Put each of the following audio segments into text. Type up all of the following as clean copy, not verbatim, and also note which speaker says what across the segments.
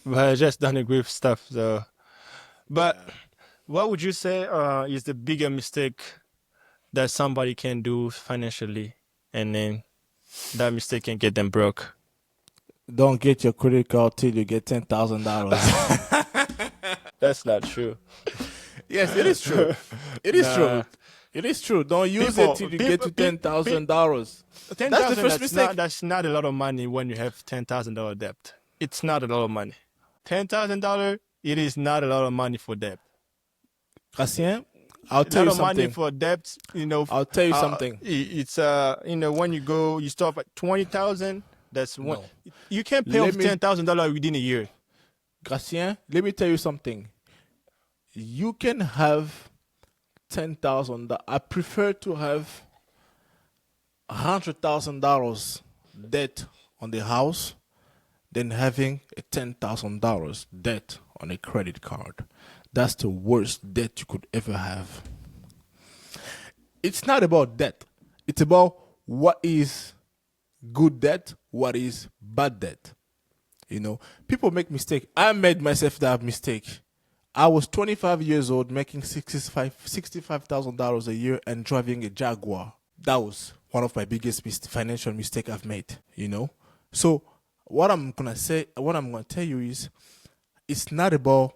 Speaker 1: but I just don't agree with stuff. So, but what would you say is the bigger mistake that somebody can do financially, and then that mistake can get them broke?
Speaker 2: Don't get your credit card till you get $10,000.
Speaker 1: That's not true.
Speaker 2: Yes, it is true. It is
Speaker 1: Nah.
Speaker 2: true. It is true. Don't use
Speaker 1: People-
Speaker 2: it till you
Speaker 1: people-
Speaker 2: get to $10,000.
Speaker 1: $10,000.
Speaker 2: That's the first mistake.
Speaker 1: That's not a lot of money when you have $10,000 debt. It's not a lot of money. $10,000. It is not a lot of money for debt.
Speaker 2: Gracien, I'll
Speaker 1: A
Speaker 2: tell
Speaker 1: lot
Speaker 2: you
Speaker 1: of money
Speaker 2: something.
Speaker 1: for debt.
Speaker 2: I'll tell you something.
Speaker 1: It's when you start at 20,000. That's one.
Speaker 2: No.
Speaker 1: You can't pay
Speaker 2: Let
Speaker 1: off
Speaker 2: me-
Speaker 1: $10,000 within a year.
Speaker 2: Gracien, let me tell you something. You can have 10,000. I prefer to have $100,000 debt on the house than having a $10,000 debt on a credit card. That's the worst debt you could ever have. It's not about debt. It's about what is good debt, what is bad debt. People make mistake. I made myself that mistake. I was 25 years old making $65,000 a year and driving a Jaguar. That was one of my biggest financial mistake I've made, So what I'm going to tell you is it's not about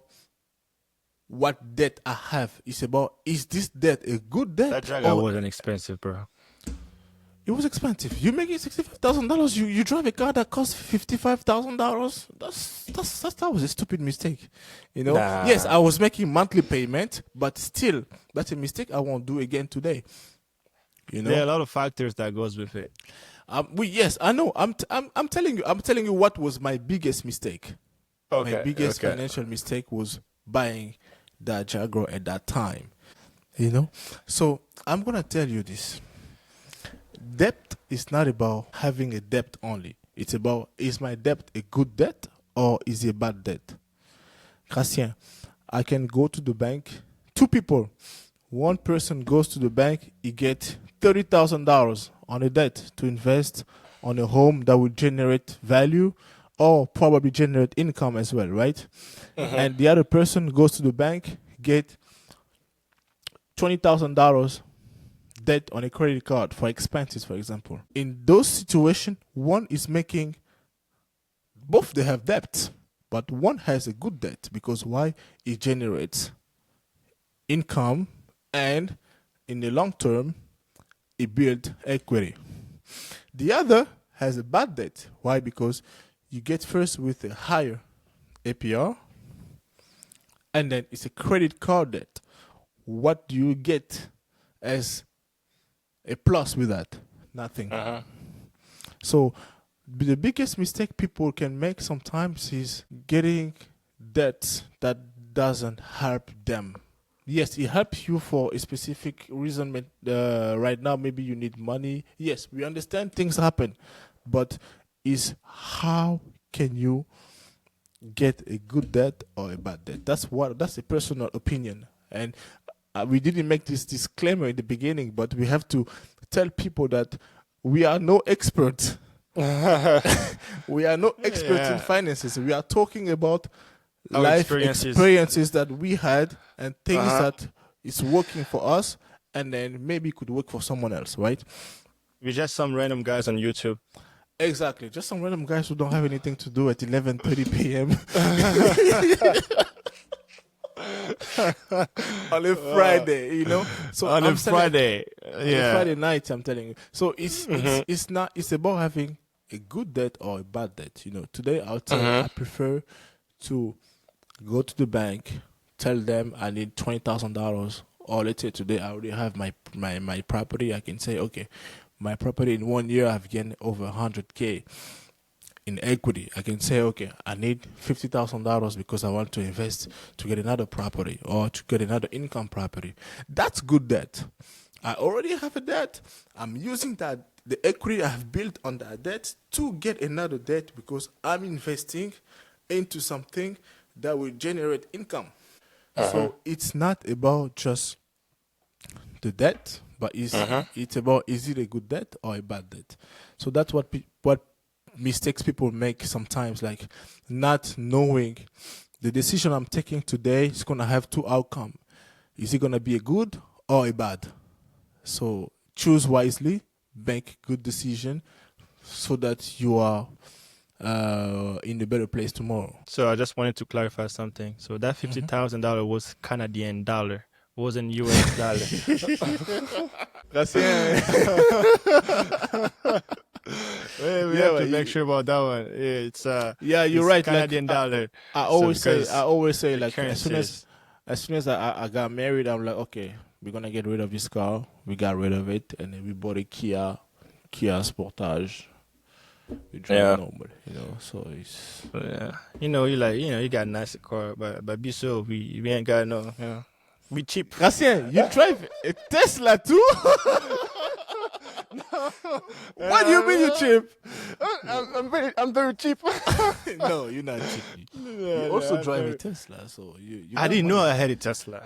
Speaker 2: what debt I have. It's about, is this debt a good debt?
Speaker 1: That Jaguar wasn't expensive, bro.
Speaker 2: It was expensive. You making $65,000. You drive a car that costs $55,000. That was a stupid mistake.
Speaker 1: Nah.
Speaker 2: Yes, I was making monthly payment, but still, that's a mistake I won't do again today.
Speaker 1: There are a lot of factors that goes with it.
Speaker 2: Yes, I know. I'm telling you. I'm telling you what was my biggest mistake. My biggest financial mistake was buying that Jaguar at that time. So I'm gonna tell you this. Debt is not about having a debt only. It's about, is my debt a good debt or is it a bad debt? Gracien, I can go to the bank. Two people. One person goes to the bank, he gets $30,000 on a debt to invest on a home that will generate value or probably generate income as well, right? And the other person goes to the bank, get $20,000 debt on a credit card for expenses, for example. In those situations, one is making, both they have debt, but one has a good debt because why? It generates income and in the long term, it builds equity. The other has a bad debt. Why? Because you get first with a higher APR and then it's a credit card debt. What do you get as a plus with that? Nothing. So the biggest mistake people can make sometimes is getting debt that doesn't help them. Yes, it helps you for a specific reason. Right now, maybe you need money. Yes, we understand things happen, but is how can you get a good debt or a bad debt? That's a personal opinion, and we didn't make this disclaimer in the beginning, but we have to tell people that we are no experts. We are no experts in finances. We are talking about
Speaker 1: Our
Speaker 2: life experiences that we had and things that is working for us and then maybe could work for someone else, right?
Speaker 1: We're just some random guys on YouTube.
Speaker 2: Exactly. Just some random guys who don't have anything to do at 11:30 p.m. on a Friday, So
Speaker 1: On a Friday.
Speaker 2: on a Friday night, I'm telling you. So it's about having a good debt or a bad debt. Today I'll tell you I prefer to go to the bank, tell them I need $20,000, or let's say today I already have my property. I can say, okay, my property in 1 year I've gained over $100K in equity. I can say, okay, I need $50,000 because I want to invest to get another property or to get another income property. That's good debt. I already have a debt. I'm using the equity I've built on that debt to get another debt because I'm investing into something that will generate income. So it's not about just the debt, but it's about, is it a good debt or a bad debt? So that's what mistakes people make sometimes, like not knowing the decision I'm taking today is gonna have two outcomes. Is it gonna be a good or a bad? So choose wisely, make good decision, so that you are in a better place tomorrow.
Speaker 1: So I just wanted to clarify something. So that $50,000 was Canadian dollar, wasn't US dollar.
Speaker 2: Gracien.
Speaker 1: We have to make sure about that one. Yeah,
Speaker 2: you're
Speaker 1: it's
Speaker 2: right.
Speaker 1: Canadian
Speaker 2: like,
Speaker 1: dollar.
Speaker 2: I always say,
Speaker 1: the
Speaker 2: like as soon as I got married, I'm like, okay, we're gonna get rid of this car. We got rid of it, and then we bought a Kia Sportage. We drive normal, So it's
Speaker 1: you got a nice car, but be sure we ain't got no, we cheap.
Speaker 2: Gracien, you drive a Tesla too? What do you mean you cheap?
Speaker 1: I'm very cheap.
Speaker 2: No, you're not cheap. You also drive a Tesla, so you.
Speaker 1: I didn't know I had a Tesla.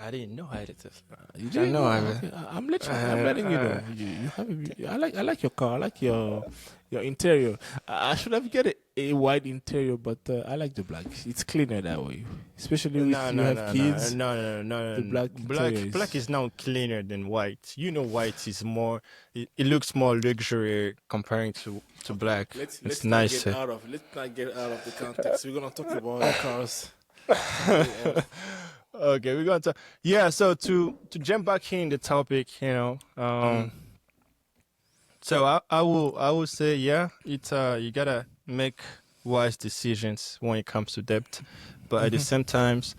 Speaker 2: You didn't know. I'm letting you know. You have I like your car. I like your interior. I should have get a white interior, but I like the black. It's cleaner that way, especially if you have kids.
Speaker 1: No.
Speaker 2: The
Speaker 1: Black is now cleaner than white. White is more. It looks more luxury comparing to black.
Speaker 2: Let's
Speaker 1: nicer.
Speaker 2: Let's not get out of the context. We're gonna talk about the cars.
Speaker 1: Okay, we're gonna talk. Yeah, so to jump back here in the topic, so I will say, it's you gotta make wise decisions when it comes to debt, but at the same times,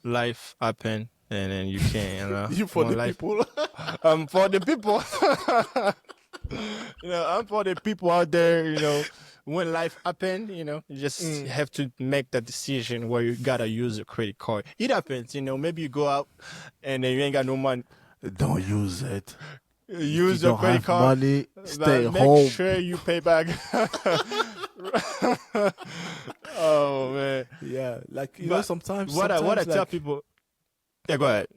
Speaker 1: life happen, and then you can't.
Speaker 2: You for the people.
Speaker 1: I'm for the people. I'm for the people out there. When life happen, you just have to make that decision where you gotta use a credit card. It happens, maybe you go out and then you ain't got no money.
Speaker 2: Don't use it.
Speaker 1: Use your credit card.
Speaker 2: Money, stay
Speaker 1: make
Speaker 2: home.
Speaker 1: Make sure you pay back. Oh man.
Speaker 2: Yeah, like sometimes.
Speaker 1: What I tell
Speaker 2: like,
Speaker 1: people. Yeah, go ahead.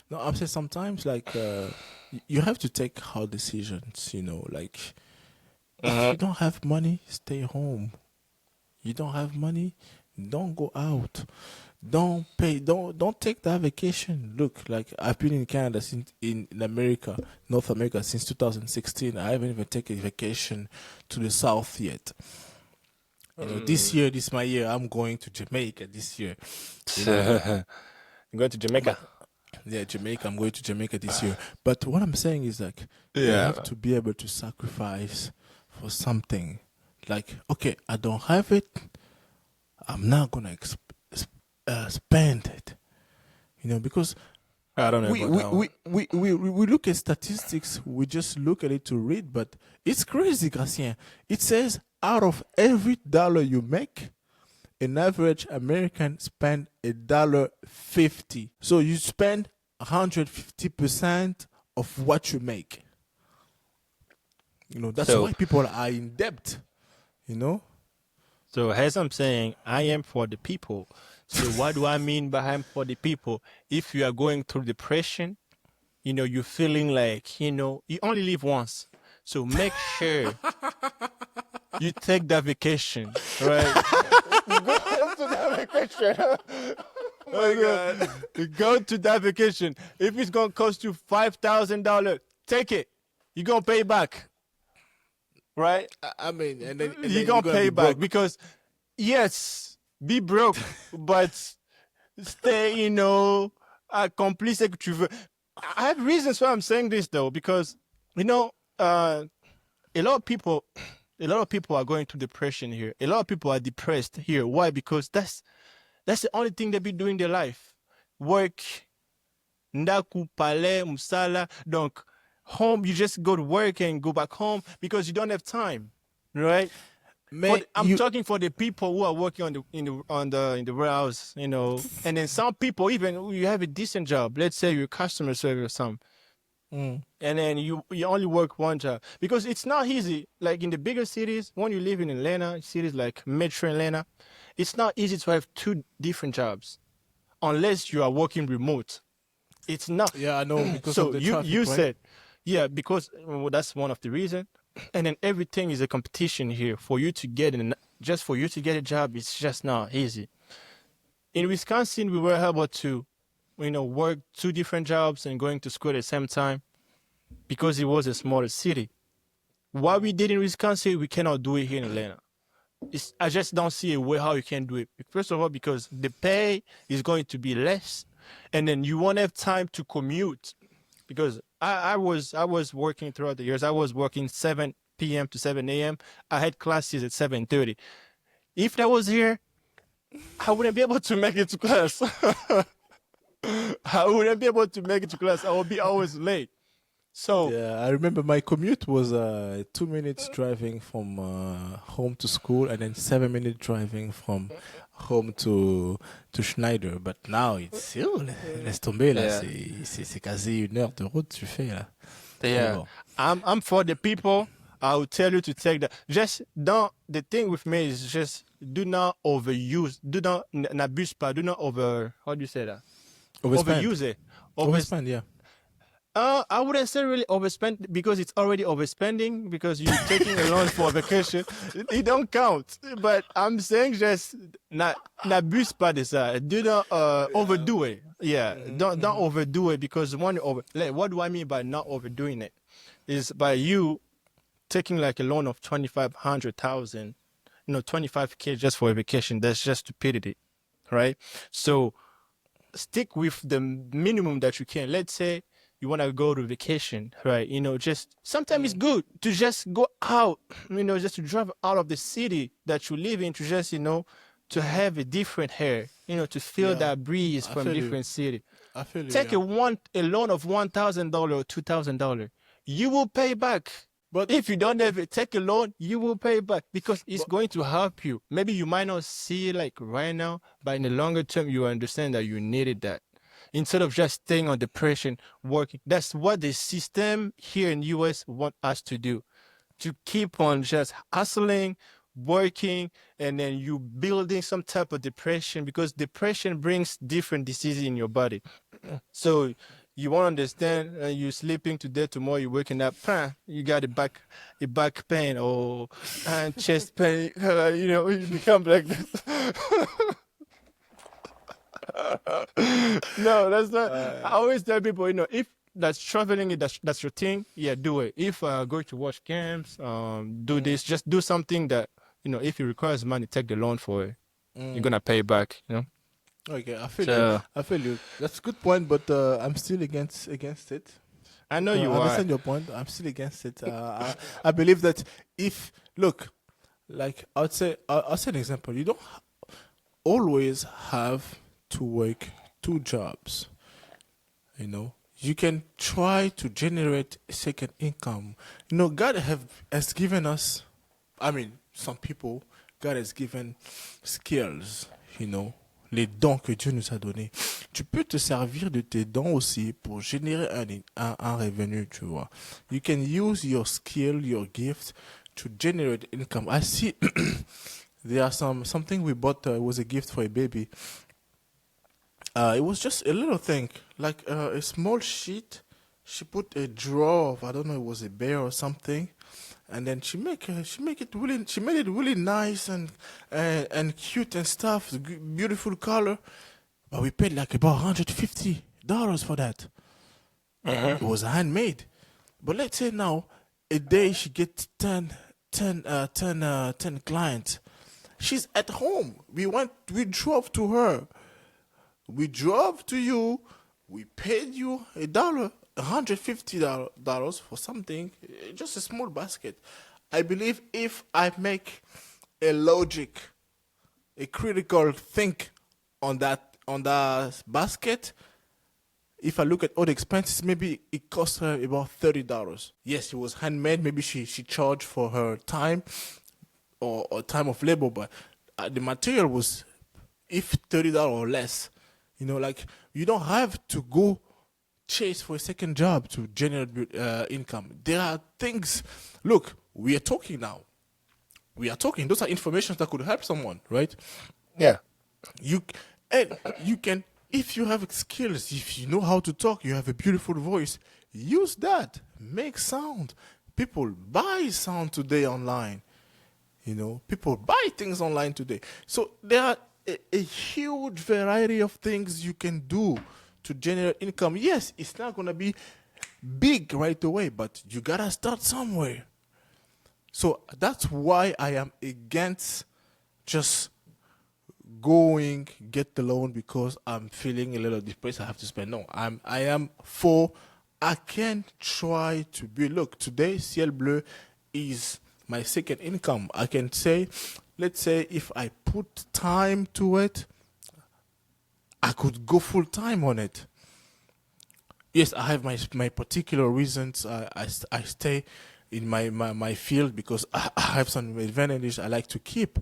Speaker 2: No, I'm saying sometimes like you have to take hard decisions. Like if you don't have money, stay home. You don't have money, don't go out. Don't pay. Don't take that vacation. Look, like I've been in Canada in America, North America since 2016. I haven't even taken a vacation to the south yet. This year, this is my year. I'm going to Jamaica this year.
Speaker 1: I'm going to Jamaica.
Speaker 2: Jamaica. I'm going to Jamaica this year. But what I'm saying is like you have to be able to sacrifice for something. Like, okay, I don't have it. I'm not gonna spend it, because
Speaker 1: I don't know.
Speaker 2: We look at statistics. We just look at it to read, but it's crazy, Gracien. It says out of every dollar you make, an average American spend $1.50. So you spend 150% of what you make. That's why people are in debt.
Speaker 1: So as I'm saying, I am for the people. So what do I mean by I'm for the people? If you are going through depression, you're feeling like, you only live once. So make sure you take that vacation, right? Go to that vacation. Oh my God. Go to that vacation. If it's going to cost you $5,000, take it. You're going to pay back. Right?
Speaker 2: I mean, and then
Speaker 1: you're going to pay back because, yes, be broke, but stay, accomplis ce que tu veux. I have reasons why I'm saying this, though, because, a lot of people are going through depression here. A lot of people are depressed here. Why? Because that's the only thing they be doing in their life. Work, ndaku, palais, musala. Donc, home, you just go to work and go back home because you don't have time, right? I'm talking for the people who are working in the warehouse, and then some people even you have a decent job. Let's say you're a customer service or something, and then you only work one job because it's not easy. Like in the bigger cities, when you live in Atlanta, cities like Metro Atlanta, it's not easy to have two different jobs unless you are working remote. It's not.
Speaker 2: Yeah, I know. Because
Speaker 1: so
Speaker 2: of the traffic,
Speaker 1: you
Speaker 2: right?
Speaker 1: said. Yeah, because that's one of the reasons. and then everything is a competition here for you to get just for you to get a job. It's just not easy. In Wisconsin, we were able to, work two different jobs and going to school at the same time because it was a smaller city. What we did in Wisconsin, we cannot do it here in Atlanta. I just don't see a way how you can do it. First of all, because the pay is going to be less, and then you won't have time to commute. Because I was working throughout the years. I was working 7 p.m. to 7 a.m. I had classes at 7:30. If I was here, I wouldn't be able to make it to class. I wouldn't be able to make it to class. I would be always late. So
Speaker 2: Yeah, I remember my commute was 2 minutes driving from home to school, and then 7 minutes driving from home to Schneider. But now it's laisse tomber là,
Speaker 1: yeah,
Speaker 2: c'est quasi 1 heure de route tu fais là. Mais
Speaker 1: yeah.
Speaker 2: bon.
Speaker 1: I'm for the people. I will tell you to take that. Just don't. The thing with me is just do not overuse. Do not n'abuse pas. Do not over. How do you say that?
Speaker 2: Overspend.
Speaker 1: Overuse it.
Speaker 2: Overspend, yeah.
Speaker 1: I wouldn't say really overspend because it's already overspending because you're taking a loan for vacation. It don't count. But I'm saying just n'abuse pas de ça. Do not overdo it. Yeah, don't overdo it because what do I mean by not overdoing it? Is by you taking like a loan of 2,500,000, 25K just for a vacation. That's just stupidity, right? So stick with the minimum that you can. Let's say you want to go to vacation, right? Just sometimes it's good to just go out, just to drive out of the city that you live in, to just, to have a different air, to feel
Speaker 2: Yeah,
Speaker 1: that breeze
Speaker 2: I
Speaker 1: from
Speaker 2: feel you.
Speaker 1: different city.
Speaker 2: I feel you.
Speaker 1: Take
Speaker 2: Yeah.
Speaker 1: a loan of $1,000 or $2,000. You will pay back.
Speaker 2: But
Speaker 1: If you don't have it, take a loan, you will pay back because it's going to help you. Maybe you might not see it like right now, but in the longer term, you understand that you needed that. Instead of just staying on depression, working. That's what the system here in the US want us to do. To keep on just hustling, working, and then you building some type of depression because depression brings different diseases in your body. So you won't understand. You're sleeping today, tomorrow you're waking up. You got a back pain or chest pain. You become like this. No, that's not. I always tell people, if that's traveling, that's your thing. Yeah, do it. If go to watch games, do this. Just do something that if it requires money, take the loan for it. You're gonna pay back.
Speaker 2: Okay, I feel you.
Speaker 1: So
Speaker 2: I feel you. That's a good point, but I'm still against it.
Speaker 1: I know you
Speaker 2: I
Speaker 1: are.
Speaker 2: understand your point. I'm still against it. I believe that like I'll say an example. You don't always have to work 2 jobs. You can try to generate a second income. God has given us. I mean, some people, God has given skills. Les dons que Dieu nous a donnés. Tu peux te servir de tes dons aussi pour générer un revenu, tu vois. You can use your skill, your gift to generate income. I see there are something we bought was a gift for a baby. It was just a little thing, like a small sheet. She put a drawer of, I don't know, it was a bear or something. And then she made it really nice and cute and stuff, beautiful color. But we paid like about $150 for that. It was handmade. But let's say now, a day she gets 10 clients. She's at home. We drove to her. We drove to you. We paid you $150 for something, just a small basket. I believe if I make a critical think on that basket, if I look at all the expenses, maybe it cost her about $30. Yes, it was handmade. Maybe she charged for her time or time of labor, but the material was if $30 or less. Like you don't have to go chase for a second job to generate income. There are things. Look, we are talking now. Those are information that could help someone, right?
Speaker 1: Yeah.
Speaker 2: You can, if you have skills, if you know how to talk, you have a beautiful voice. Use that. Make sound. People buy sound today online. People buy things online today. So there are a huge variety of things you can do to generate income. Yes, it's not going to be big right away, but you got to start somewhere. So that's why I am against just going get the loan because I'm feeling a little depressed. I have to spend. No, I am for. I can try to be. Look, today Ciel Bleu is my second income. I can say, let's say, if I put time to it, I could go full time on it. Yes, I have my particular reasons. I stay in my field because I have some advantages I like to keep.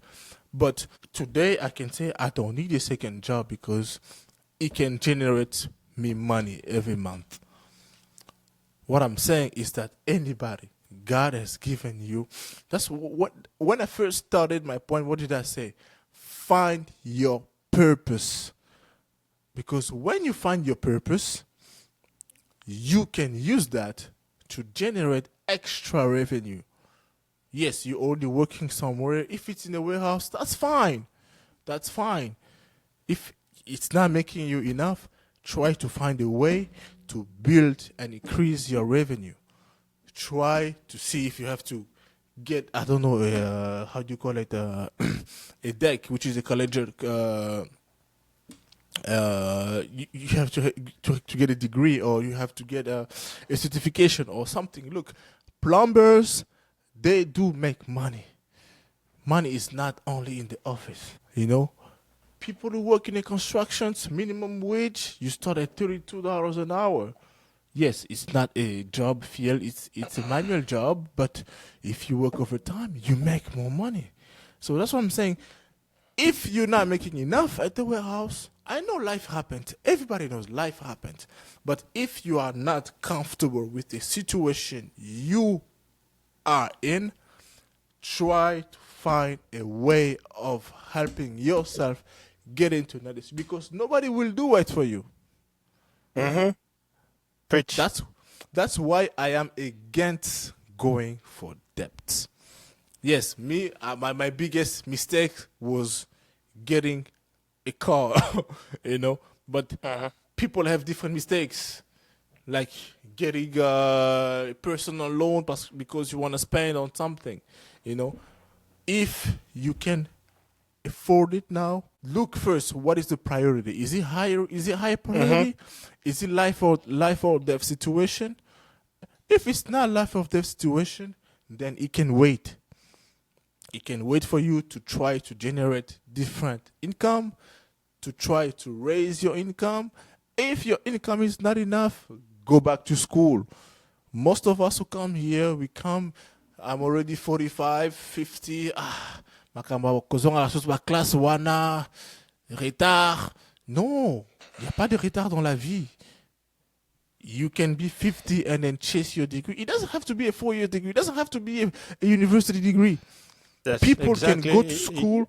Speaker 2: But today I can say I don't need a second job because it can generate me money every month. What I'm saying is that anybody God has given you, that's what, when I first started my point, what did I say? Find your purpose. Because when you find your purpose, you can use that to generate extra revenue. Yes, you're already working somewhere. If it's in a warehouse, that's fine. That's fine. If it's not making you enough, try to find a way to build and increase your revenue. Try to see if you have to get, I don't know, how do you call it, a deck, which is a college. You have to get a degree, or you have to get a certification or something. Look, plumbers, they do make money. Money is not only in the office, People who work in the constructions, minimum wage, you start at $32 an hour. Yes, it's not a job field, it's a manual job, but if you work overtime, you make more money. So that's what I'm saying. If you're not making enough at the warehouse, I know life happens. Everybody knows life happens. But if you are not comfortable with the situation you are in, try to find a way of helping yourself get into another, because nobody will do it for you.
Speaker 1: Preach.
Speaker 2: That's why I am against going for debt. Yes, my biggest mistake was getting a car, But people have different mistakes, like getting a personal loan because you want to spend on something, If you can afford it now, look first. What is the priority? Is it higher? Is it high priority? Is it life or death situation? If it's not life or death situation, then it can wait. It can wait for you to try to generate different income, to try to raise your income. If your income is not enough, go back to school. Most of us who come here, I'm already 45, 50. Makamba kozonga la chose ba classe wana retard. No, il n'y a pas de retard dans la vie. You can be 50 and then chase your degree. It doesn't have to be a 4-year degree. It doesn't have to be a university degree. People can go to school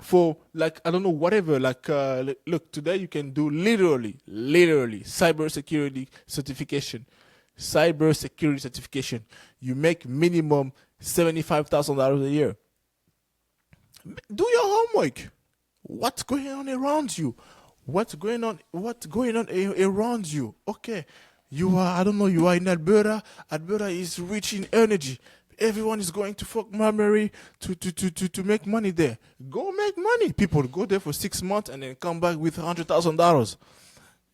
Speaker 2: for, like, I don't know, whatever. Like, look, today you can do literally cybersecurity certification. Cybersecurity certification. You make minimum $75,000 a year. Do your homework. What's going on around you? What's going on around you? Okay, you are in Alberta. Alberta is rich in energy. Everyone is going to Fort McMurray to make money there. Go make money. People go there for 6 months and then come back with $100,000.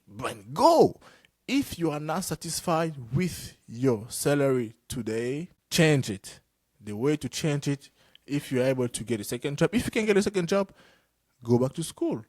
Speaker 2: But go. If you are not satisfied with your salary today, change it. The way to change it, if you're able to get a second job, if you can get a second job, go back to school.